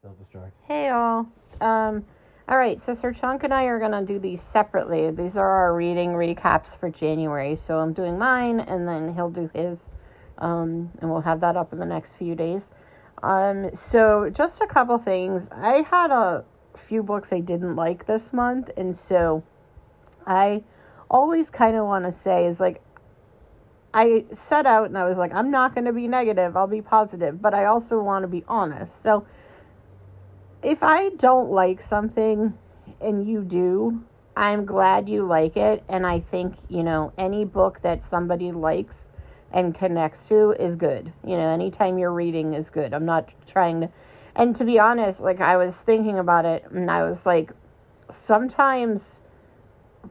Self-destruct. Hey all. All right, so Sir Chonk and I are going to do these separately. These are our reading recaps for January. So I'm doing mine, and then he'll do his, and we'll have that up in the next few days. So just a couple things. I had a few books I didn't like this month, and so I always kind of want to say is like, I set out and I was like, I'm not going to be negative, I'll be positive, but I also want to be honest. So if I don't like something and you do, I'm glad you like it. And I think, any book that somebody likes and connects to is good. Anytime you're reading is good. I'm not trying to, and to be honest, like I was thinking about it and I was like, sometimes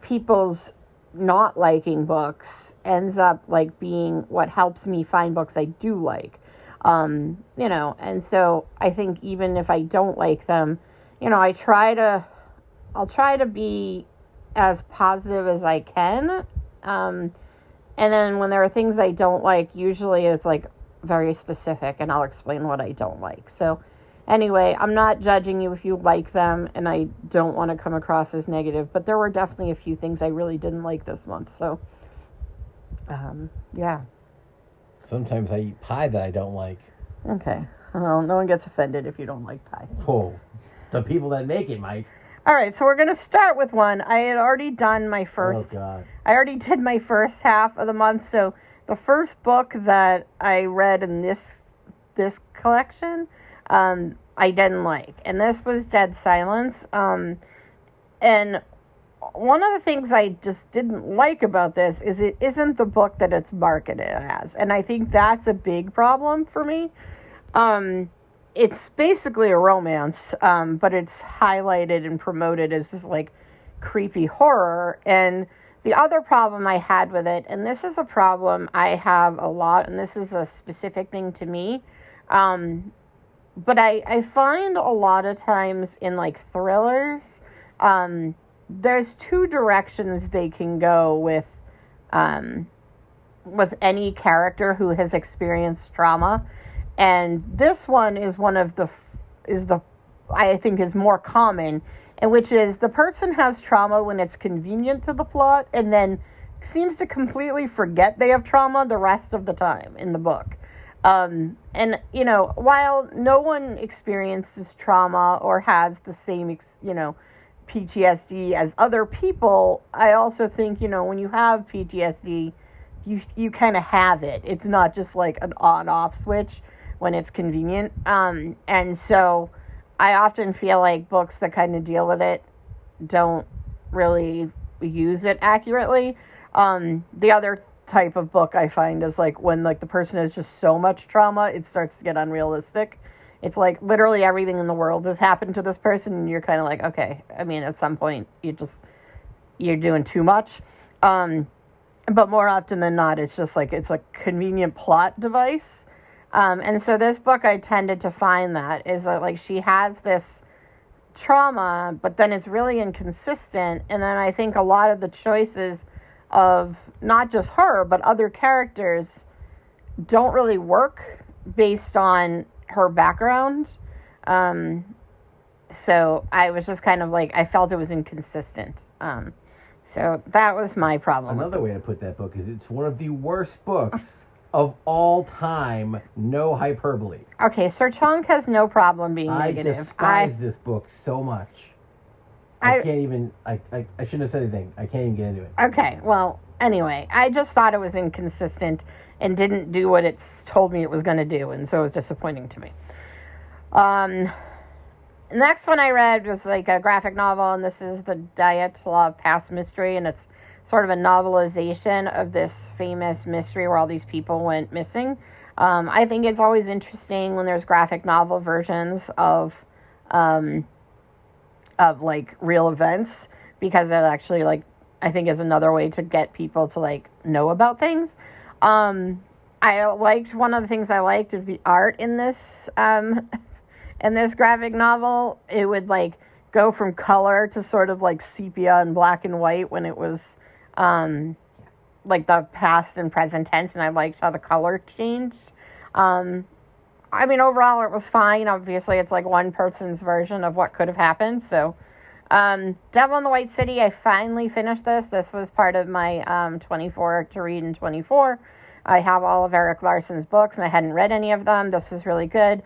people's not liking books ends up like being what helps me find books I do like. And so I think even if I don't like them, I'll try to be as positive as I can. And then when there are things I don't like, usually it's like very specific and I'll explain what I don't like. So anyway, I'm not judging you if you like them and I don't want to come across as negative, but there were definitely a few things I really didn't like this month. So, yeah. Sometimes I eat pie that I don't like. Okay. Well, no one gets offended if you don't like pie. Oh, the people that make it might. All right, so we're going to start with one. I had already done my first... Oh, God. I already did my first half of the month, so the first book that I read in this collection, I didn't like. And this was Dead Silence. And one of the things I just didn't like about this is it isn't the book that it's marketed as. And I think that's a big problem for me. It's basically a romance, but it's highlighted and promoted as this like creepy horror. And the other problem I had with it, and this is a problem I have a lot, and this is a specific thing to me, but I find a lot of times in like thrillers, there's two directions they can go with any character who has experienced trauma. And this one is I think is more common, and which is the person has trauma when it's convenient to the plot and then seems to completely forget they have trauma the rest of the time in the book. And, while no one experiences trauma or has the same, PTSD as other people, I also think, when you have PTSD, you kind of have it. It's not just like an on-off switch when it's convenient. And so I often feel like books that kind of deal with it don't really use it accurately. The other type of book I find is like when like the person has just so much trauma, it starts to get unrealistic. It's like literally everything in the world has happened to this person, and you're kind of like, okay, I mean, at some point you're doing too much. But more often than not, it's just like, it's a convenient plot device. And so this book, I tended to find that is that like she has this trauma, but then it's really inconsistent. And then I think a lot of the choices of not just her, but other characters don't really work based on her background. So I was just kind of like, I felt it was inconsistent. So that was my problem. Another way to put that book is it's one of the worst books of all time. No hyperbole. Okay, Sir Chonk has no problem being negative. I despise this book so much. I can't even, I shouldn't have said anything. I can't even get into it. Okay, well, anyway, I just thought it was inconsistent and didn't do what it's told me it was going to do, and so it was disappointing to me. Next one I read was like a graphic novel, and this is the Dyatlov Past Mystery, and it's sort of a novelization of this famous mystery where all these people went missing. I think it's always interesting when there's graphic novel versions of like real events, because it actually like I think is another way to get people to like know about things. I liked, one of the things I liked is the art in this graphic novel. It would like go from color to sort of like sepia and black and white when it was like the past and present tense, and I liked how the color changed. I mean, overall it was fine. Obviously, it's like one person's version of what could have happened. So, Devil in the White City, I finally finished this. This was part of my 24 to read in 24. I have all of Eric Larson's books, and I hadn't read any of them. This was really good.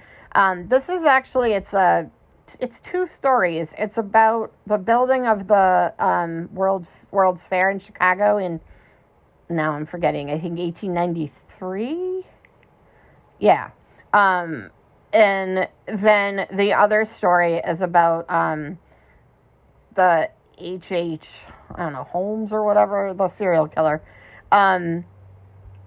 This is actually, it's two stories. It's about the building of the World's Fair in Chicago in, now I'm forgetting, I think 1893? Yeah. And then the other story is about the I don't know, Holmes or whatever, the serial killer. And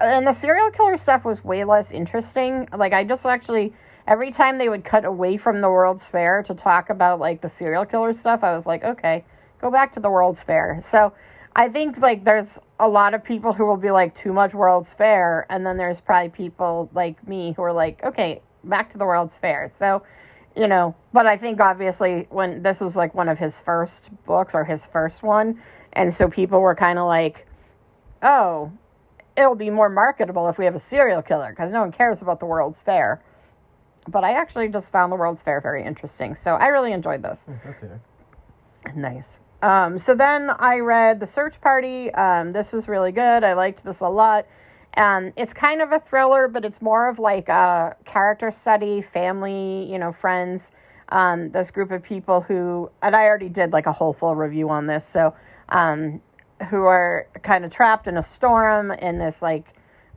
the serial killer stuff was way less interesting. Like, I just actually, every time they would cut away from the World's Fair to talk about, like, the serial killer stuff, I was like, okay, go back to the World's Fair. So I think, like, there's a lot of people who will be like, too much World's Fair, and then there's probably people like me who are like, okay, back to the World's Fair. So, you know, but I think obviously when this was like one of his first books or his first one, and so people were kind of like, oh, it'll be more marketable if we have a serial killer, because no one cares about the World's Fair. But I actually just found the World's Fair very interesting, so I really enjoyed this. That's fair. Nice. So then I read The Search Party. This was really good. I liked this a lot. It's kind of a thriller, but it's more of like a character study, family, you know, friends. This group of people who, and I already did like a whole full review on this, so who are kind of trapped in a storm in this like,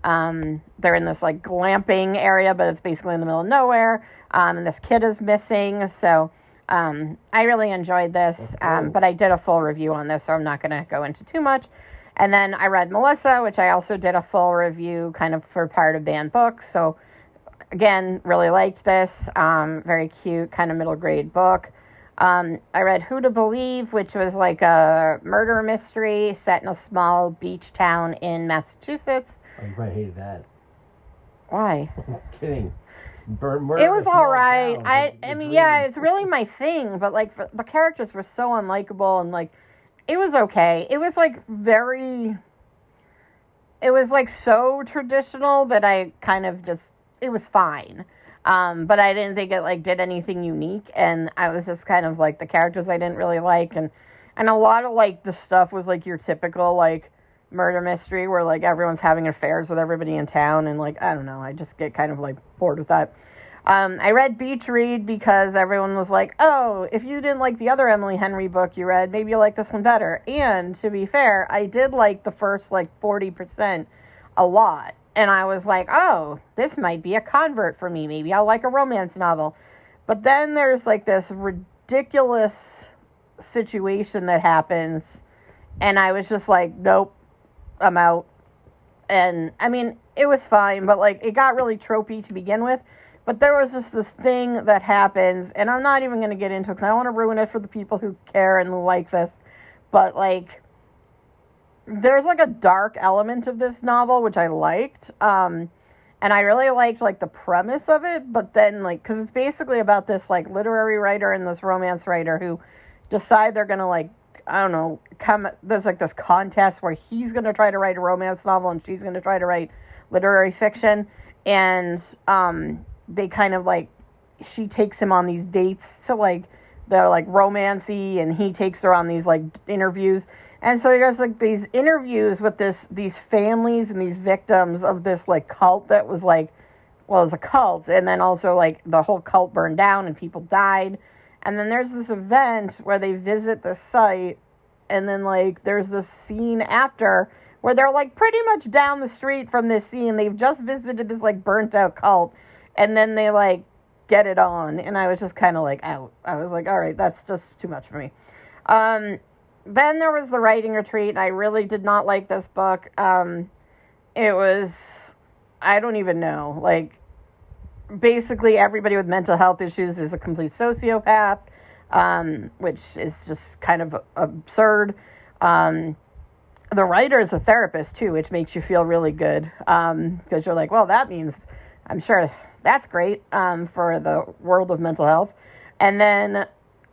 they're in this like glamping area, but it's basically in the middle of nowhere. And this kid is missing, so I really enjoyed this, but I did a full review on this, so I'm not going to go into too much. And then I read Melissa, which I also did a full review kind of for part of Banned Books. So again, really liked this. Very cute, kind of middle grade book. I read Who to Believe, which was like a murder mystery set in a small beach town in Massachusetts. Oh, you probably hated that. Why? I'm kidding. It was all right. I mean, yeah, it's really my thing, but like the characters were so unlikable, and like it was okay. It was like it was like so traditional that I kind of just, it was fine. But I didn't think it like did anything unique, and I was just kind of like the characters I didn't really like, and a lot of like the stuff was like your typical like murder mystery where like everyone's having affairs with everybody in town, and like I don't know, I just get kind of like bored with that. I read Beach Read because everyone was like, oh, if you didn't like the other Emily Henry book you read, maybe you'll like this one better. And to be fair, I did like the first like 40% a lot. And I was like, oh, this might be a convert for me. Maybe I'll like a romance novel. But then there's like this ridiculous situation that happens. And I was just like, nope, I'm out. And I mean, it was fine, but like it got really tropey to begin with. But there was just this thing that happens, and I'm not even going to get into it because I don't want to ruin it for the people who care and like this. But like, there's like a dark element of this novel, which I liked. And I really liked like the premise of it, but then like, because it's basically about this like literary writer and this romance writer who decide they're going to like, I don't know, there's like this contest where he's going to try to write a romance novel and she's going to try to write literary fiction. And they kind of like, she takes him on these dates to like, they're like romancy, and he takes her on these like interviews. And so he does like these interviews with these families and these victims of this like cult that was like, well, it was a cult. And then also like the whole cult burned down and people died. And then there's this event where they visit the site, and then like there's this scene after where they're like pretty much down the street from this scene. They've just visited this like burnt out cult, and then they like get it on, and I was just kind of like out. I was like, all right, that's just too much for me. Then there was the writing retreat, and I really did not like this book. It was, I don't even know, like, basically everybody with mental health issues is a complete sociopath, which is just kind of absurd. The writer is a therapist, too, which makes you feel really good, because you're like, well, that means, I'm sure that's great for the world of mental health. And then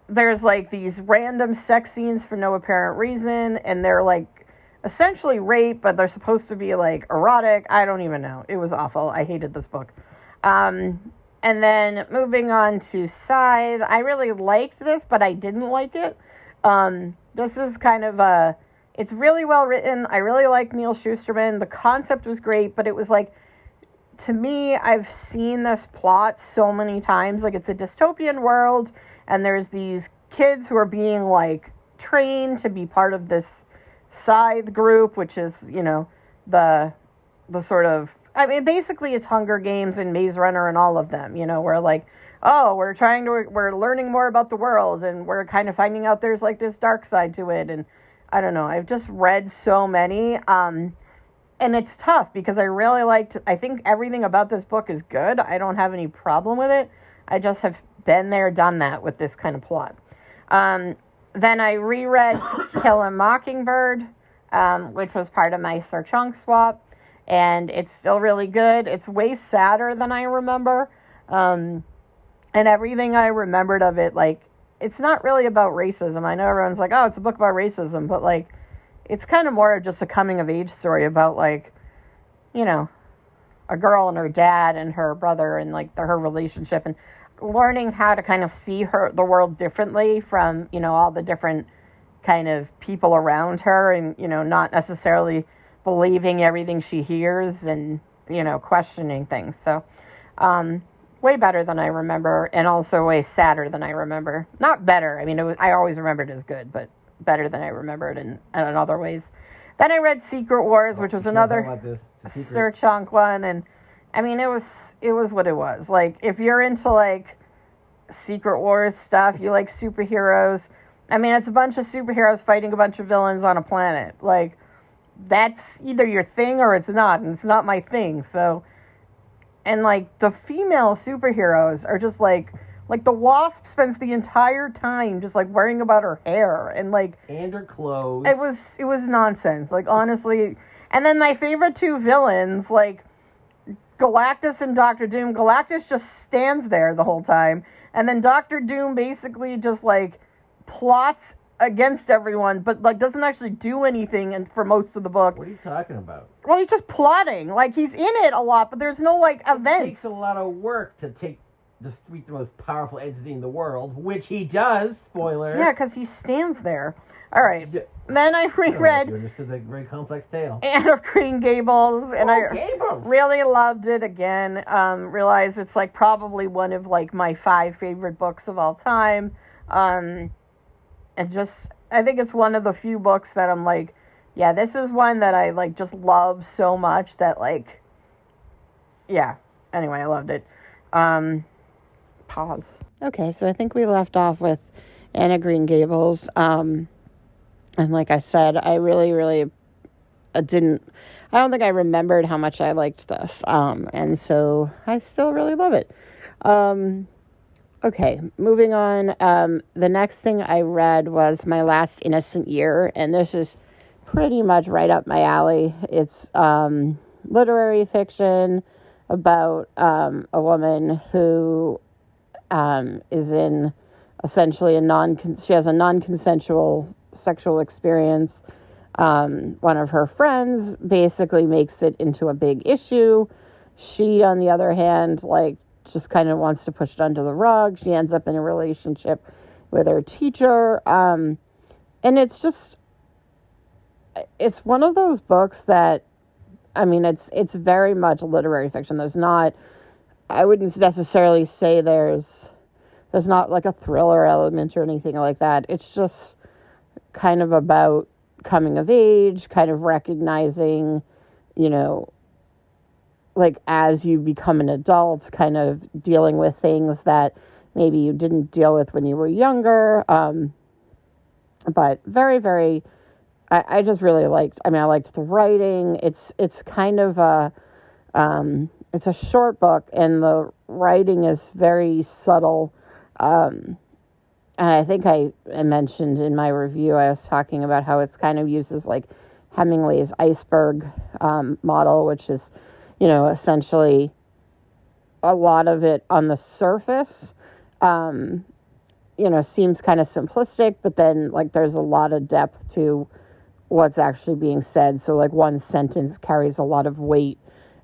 there's like these random sex scenes for no apparent reason, and they're like essentially rape, but they're supposed to be like erotic. I don't even know. It was awful. I hated this book. And then moving on to Scythe, I really liked this, but I didn't like it. This is kind of it's really well written. I really like Neil Shusterman. The concept was great, but it was like, to me, I've seen this plot so many times. Like, it's a dystopian world, and there's these kids who are being, like, trained to be part of this Scythe group, which is, you know, the sort of, I mean, basically it's Hunger Games and Maze Runner and all of them, you know, where like, oh, we're learning more about the world, and we're kind of finding out there's like this dark side to it. And I don't know, I've just read so many, and it's tough because I think everything about this book is good. I don't have any problem with it. I just have been there, done that with this kind of plot. Then I reread Kill a Mockingbird, which was part of my Sir Chonk swap, and it's still really good. It's way sadder than I remember, and everything I remembered of it, like, it's not really about racism. I know everyone's like, oh, it's a book about racism, but, like, it's kind of more of just a coming-of-age story about, like, you know, a girl and her dad and her brother and, like, her relationship, and learning how to kind of see the world differently from, you know, all the different kind of people around her, and, you know, not necessarily believing everything she hears, and, you know, questioning things. So, way better than I remember, and also way sadder than I remember. Not better. I mean, I always remembered it as good, but better than I remembered in other ways. Then I read Secret Wars, which was another Sir Chonk one, and I mean, it was what it was. Like, if you're into, like, Secret Wars stuff, you like superheroes. I mean, it's a bunch of superheroes fighting a bunch of villains on a planet. Like, that's either your thing or it's not, and it's not my thing. So, and, like, the female superheroes are just, like the Wasp spends the entire time just, like, worrying about her hair, and, like... And her clothes. It was nonsense, like, honestly. And then my favorite two villains, like, Galactus and Doctor Doom. Galactus just stands there the whole time, and then Doctor Doom basically just, like, plots against everyone, but, like, doesn't actually do anything for most of the book. What are you talking about? Well, he's just plotting. Like, he's in it a lot, but there's no, like, event. It takes a lot of work to defeat the most powerful entity in the world, which he does, spoiler. Yeah, because he stands there. All right. Then I reread... You understood the very complex tale. Anne of Green Gables, and Gables. Really loved it again. Realized it's, like, probably one of, like, my 5 favorite books of all time. And just, I think it's one of the few books that I'm like, yeah, this is one that I, like, just love so much that, like, yeah. Anyway, I loved it. Pause. Okay, so I think we left off with Anne of Green Gables. And like I said, I really, really I don't think I remembered how much I liked this. And so I still really love it. Okay, moving on. The next thing I read was My Last Innocent Year, and this is pretty much right up my alley. It's literary fiction about a woman who is in essentially she has a non-consensual sexual experience. One of her friends basically makes it into a big issue. She, on the other hand, like, just kind of wants to push it under the rug. She ends up in a relationship with her teacher. And it's one of those books that, I mean, it's very much literary fiction. I wouldn't necessarily say there's not like a thriller element or anything like that. It's just kind of about coming of age, kind of recognizing, you know, like, as you become an adult, kind of dealing with things that maybe you didn't deal with when you were younger. But very, very, I just really liked, I liked the writing. It's kind of it's a short book, and the writing is very subtle. And I think I mentioned in my review, I was talking about how it's kind of uses, like, Hemingway's iceberg model, which is, you know, essentially a lot of it on the surface, you know, seems kind of simplistic, but then, like, there's a lot of depth to what's actually being said. So, like, one sentence carries a lot of weight.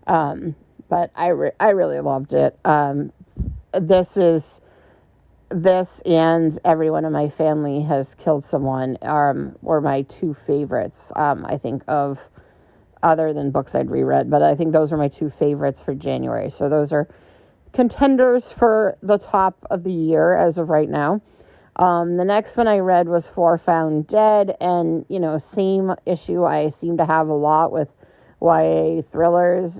But I really loved it. this and Everyone in My Family Has Killed Someone were my two favorites, I think, of other than books I'd reread. But I think those are my two favorites for January. So those are contenders for the top of the year as of right now. The next one I read was Four Found Dead. And, same issue I seem to have a lot with YA thrillers.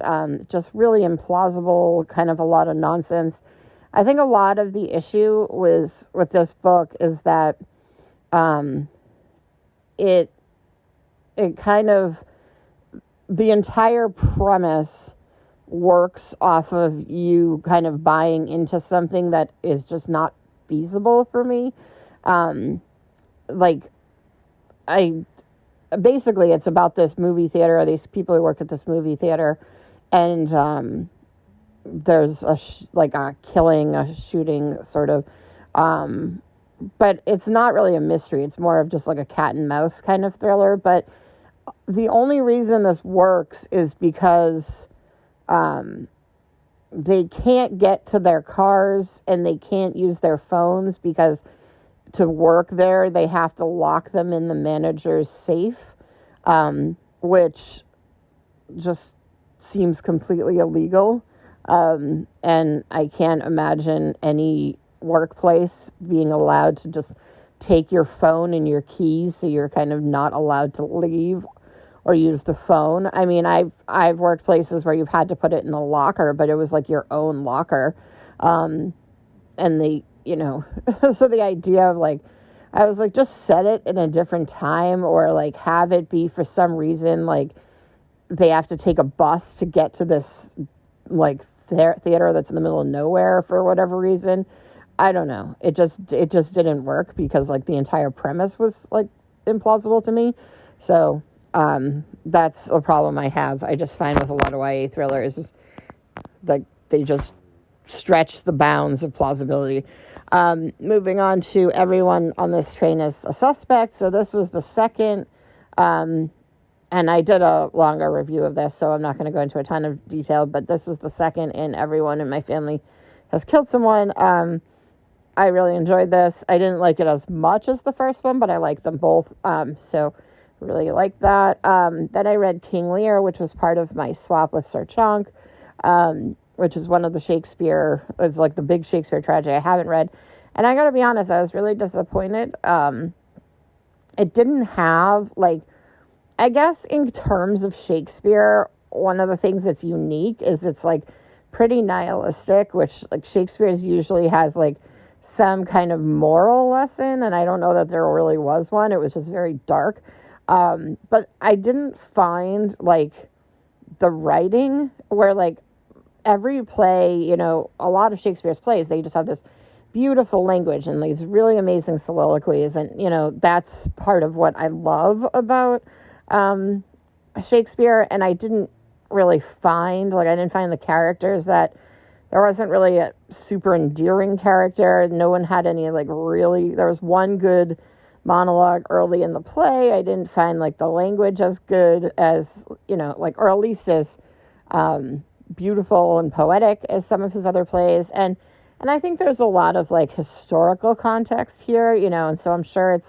Just really implausible, kind of a lot of nonsense. I think a lot of the issue with this book is that it kind of, the entire premise works off of you kind of buying into something that is just not feasible for me. Basically it's about this movie theater, these people who work at this movie theater, and there's a killing, a shooting sort of, but it's not really a mystery. It's more of just like a cat and mouse kind of thriller. But the only reason this works is because they can't get to their cars and they can't use their phones, because to work there they have to lock them in the manager's safe, which just seems completely illegal. And I can't imagine any workplace being allowed to just take your phone and your keys, so you're kind of not allowed to leave or use the phone. I mean, I've worked places where you've had to put it in a locker, but it was like your own locker. And the, so the idea of I was like, just set it in a different time, or have it be for some reason, they have to take a bus to get to this theater that's in the middle of nowhere for whatever reason. I don't know. It just didn't work, because the entire premise was implausible to me. So that's a problem I have. I just find with a lot of YA thrillers, they just stretch the bounds of plausibility. Moving on to Everyone on This Train Is a Suspect. So this was the second, and I did a longer review of this, so I'm not going to go into a ton of detail, but this was the second in Everyone in My Family Has Killed Someone. I really enjoyed this. I didn't like it as much as the first one, but I liked them both. So really liked that. Then I read King Lear, which was part of my swap with Sir Chonk, which is one of the Shakespeare, it's the big Shakespeare tragedy I haven't read. And I got to be honest, I was really disappointed. It didn't have, I guess in terms of Shakespeare, one of the things that's unique is it's pretty nihilistic, which Shakespeare's usually has some kind of moral lesson, and I don't know that there really was one. It was just very dark. But I didn't find the writing where every play, a lot of Shakespeare's plays, they just have this beautiful language and these really amazing soliloquies, and that's part of what I love about Shakespeare. And I didn't really find I didn't find the characters, that there wasn't really a super endearing character. No one had any really, there was one good monologue early in the play. I didn't find the language as good as, or at least as beautiful and poetic as some of his other plays. And I think there's a lot of historical context here, and so I'm sure it's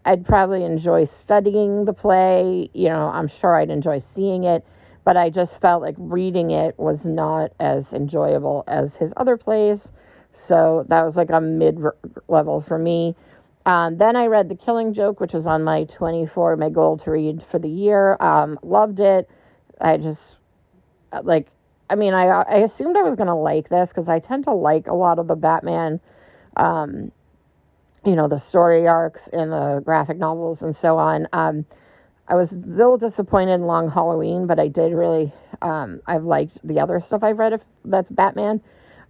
I'd probably enjoy studying the play, I'm sure I'd enjoy seeing it, but I just felt reading it was not as enjoyable as his other plays. So that was a mid-level for me. Then I read The Killing Joke, which was on my goal to read for the year. Loved it. I just, I assumed I was going to like this, because I tend to like a lot of the Batman, the story arcs in the graphic novels and so on. I was a little disappointed in Long Halloween, but I did really, I've liked the other stuff I've read that's Batman.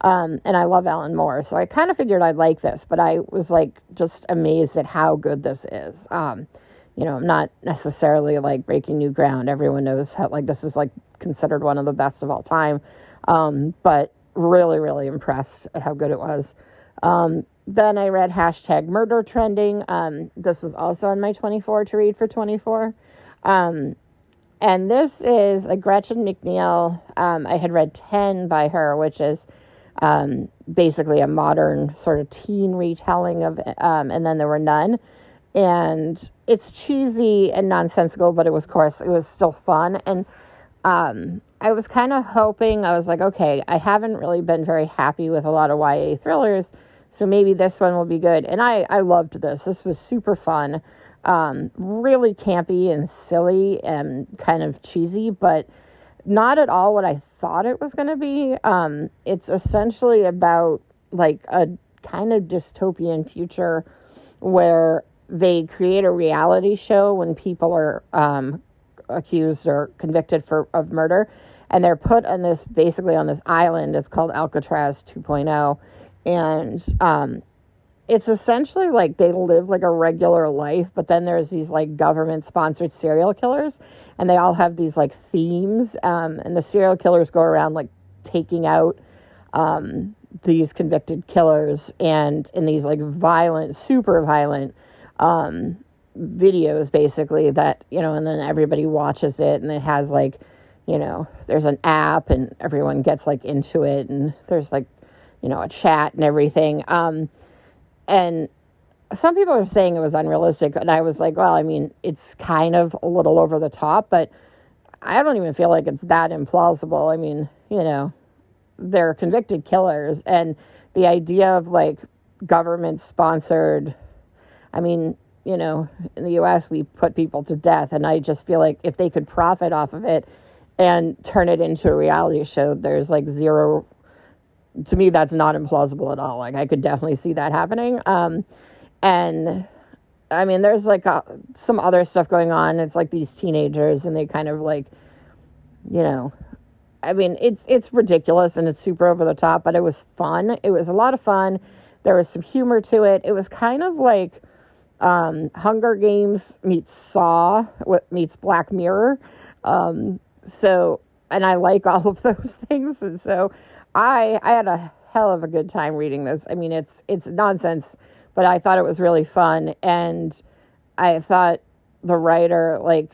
And I love Alan Moore, so I kind of figured I'd like this, but I was just amazed at how good this is. I'm not necessarily breaking new ground. Everyone knows how this is considered one of the best of all time. But really, really impressed at how good it was. Then I read #MurderTrending. This was also on my 24 to read for 24. And this is a Gretchen McNeil. I had read 10 by her, which is basically a modern sort of teen retelling of And Then There Were None. And it's cheesy and nonsensical, but it was still fun. And I was kind of hoping, I was like, okay, I haven't really been very happy with a lot of YA thrillers, so maybe this one will be good. And I loved this. This was super fun, really campy and silly and kind of cheesy, but not at all what I thought it was going to be. It's essentially about like a kind of dystopian future where they create a reality show when people are accused or convicted of murder, and they're put on this island. It's called Alcatraz 2.0, and it's essentially like they live like a regular life, but then there's these like government sponsored serial killers, and they all have these like themes, and the serial killers go around like taking out these convicted killers, and in these like super violent videos, basically, that, and then everybody watches it, and it has like, there's an app, and everyone gets like into it, and there's like, a chat and everything. And some people are saying it was unrealistic, and I was like, well, I mean, it's kind of a little over the top, but I don't even feel like it's that implausible. I mean, they're convicted killers, and the idea of like government sponsored, I mean, in the U.S. we put people to death, and I just feel like if they could profit off of it and turn it into a reality show, there's like zero, to me, that's not implausible at all. Like, I could definitely see that happening. And I mean, there's like some other stuff going on. It's like these teenagers, and they kind of like, I mean, it's ridiculous and it's super over the top, but it was fun. It was a lot of fun. There was some humor to it. It was kind of like Hunger Games meets Saw meets Black Mirror. So, and I like all of those things. And so I had a hell of a good time reading this. I mean, it's nonsense, but I thought it was really fun. And I thought the writer like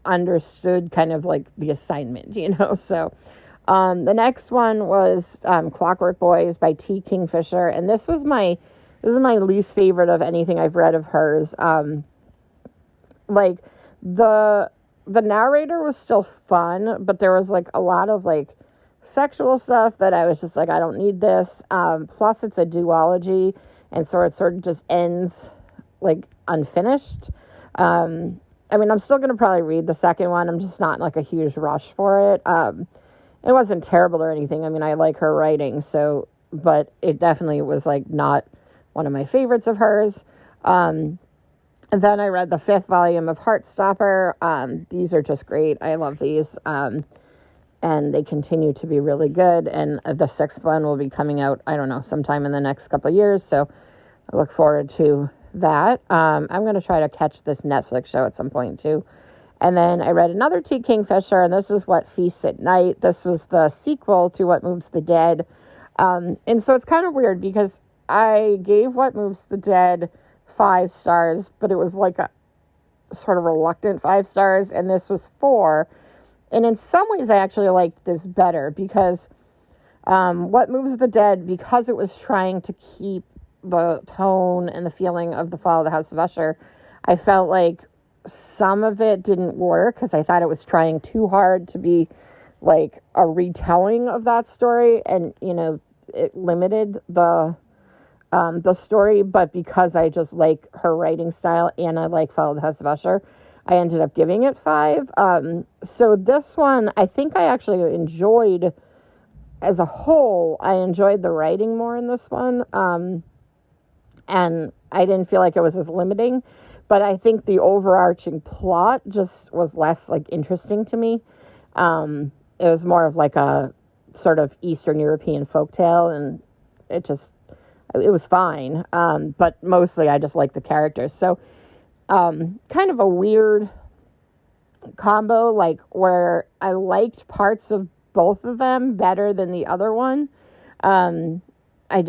understood kind of like the assignment, So the next one was Clockwork Boys by T. Kingfisher. And this is my least favorite of anything I've read of hers. Like the narrator was still fun, but there was like a lot of like sexual stuff that I was just like, I don't need this. Plus it's a duology, and so it sort of just ends like unfinished. I mean, I'm still going to probably read the second one. I'm just not in like a huge rush for it. It wasn't terrible or anything. I mean, I like her writing, but it definitely was like not one of my favorites of hers. And then I read the 5th volume of Heartstopper. These are just great. I love these. And they continue to be really good. And the 6th one will be coming out, I don't know, sometime in the next couple of years. So I look forward to that. I'm going to try to catch this Netflix show at some point too. And then I read another T. Kingfisher, and this is What Feasts at Night. This was the sequel to What Moves the Dead. And so it's kind of weird because I gave What Moves the Dead 5 stars, but it was like a sort of reluctant 5 stars, and this was 4. And in some ways I actually liked this better because What Moves the Dead, because it was trying to keep the tone and the feeling of The Fall of the House of Usher, I felt like some of it didn't work because I thought it was trying too hard to be like a retelling of that story, and it limited the story. But because I just like her writing style and I like Fall of the House of Usher, I ended up giving it 5. So this one, I think I actually enjoyed as a whole. I enjoyed the writing more in this one. And I didn't feel like it was as limiting, but I think the overarching plot just was less like interesting to me. It was more of like a sort of Eastern European folktale, and it was fine. But mostly I just like the characters. So, kind of a weird combo, like where I liked parts of both of them better than the other one. I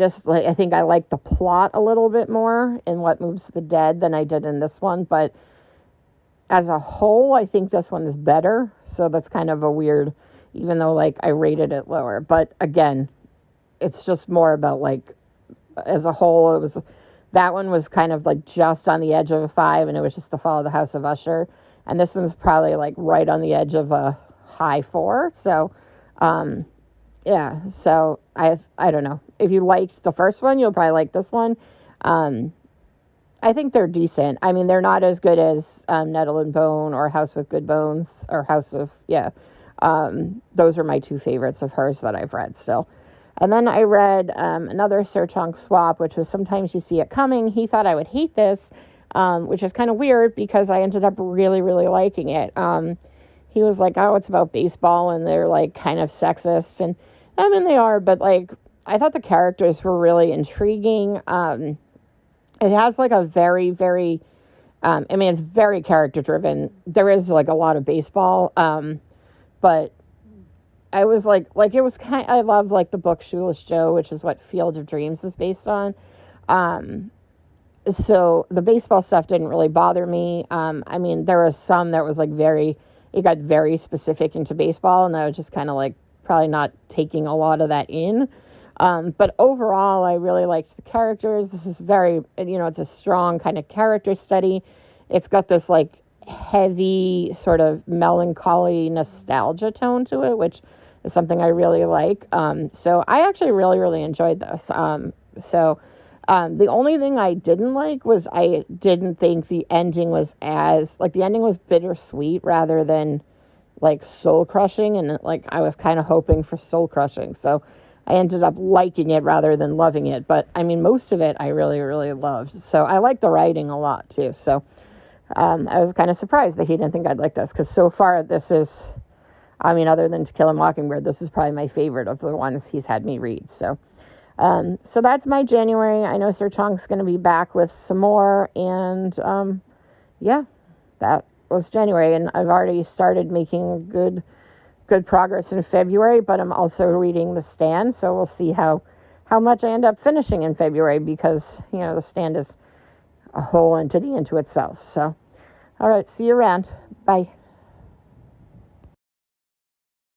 think I like the plot a little bit more in What Moves the Dead than I did in this one, but as a whole, I think this one is better. So that's kind of a weird, even though like I rated it lower, but again, it's just more about like, as a whole, that one was kind of like just on the edge of a 5, and it was just The Fall of the House of Usher. And this one's probably like right on the edge of a high 4. So, yeah. So I don't know. If you liked the first one, you'll probably like this one. I think they're decent. I mean, they're not as good as Nettle and Bone or House with Good Bones or House of, those are my 2 favorites of hers that I've read still. And then I read another Sir Chonk swap, which was Sometimes You See It Coming. He thought I would hate this, which is kind of weird because I ended up really, really liking it. He was like, oh, it's about baseball and they're like kind of sexist. And I mean, they are, but like, I thought the characters were really intriguing. It has like a very, very, it's very character driven. There is like a lot of baseball, but I was like it was I love like the book Shoeless Joe, which is what Field of Dreams is based on. So the baseball stuff didn't really bother me. There was some that was like it got very specific into baseball, and I was just kind of like probably not taking a lot of that in. But overall, I really liked the characters. This is very, it's a strong kind of character study. It's got this like heavy sort of melancholy nostalgia tone to it, which is something I really like. So I actually really, really enjoyed this. The only thing I didn't like was I didn't think the ending was the ending was bittersweet rather than like soul crushing. And like, I was kind of hoping for soul crushing. So I ended up liking it rather than loving it. But I mean, most of it I really, really loved. So I like the writing a lot too. So I was kind of surprised that he didn't think I'd like this, because so far this is, other than To Kill a Mockingbird, this is probably my favorite of the ones he's had me read. So that's my January. I know Sir Chonk's going to be back with some more. And that was January. And I've already started making good progress in February, but I'm also reading The Stand, so we'll see how much I end up finishing in February, because The Stand is a whole entity into itself. So all right, see you around. Bye.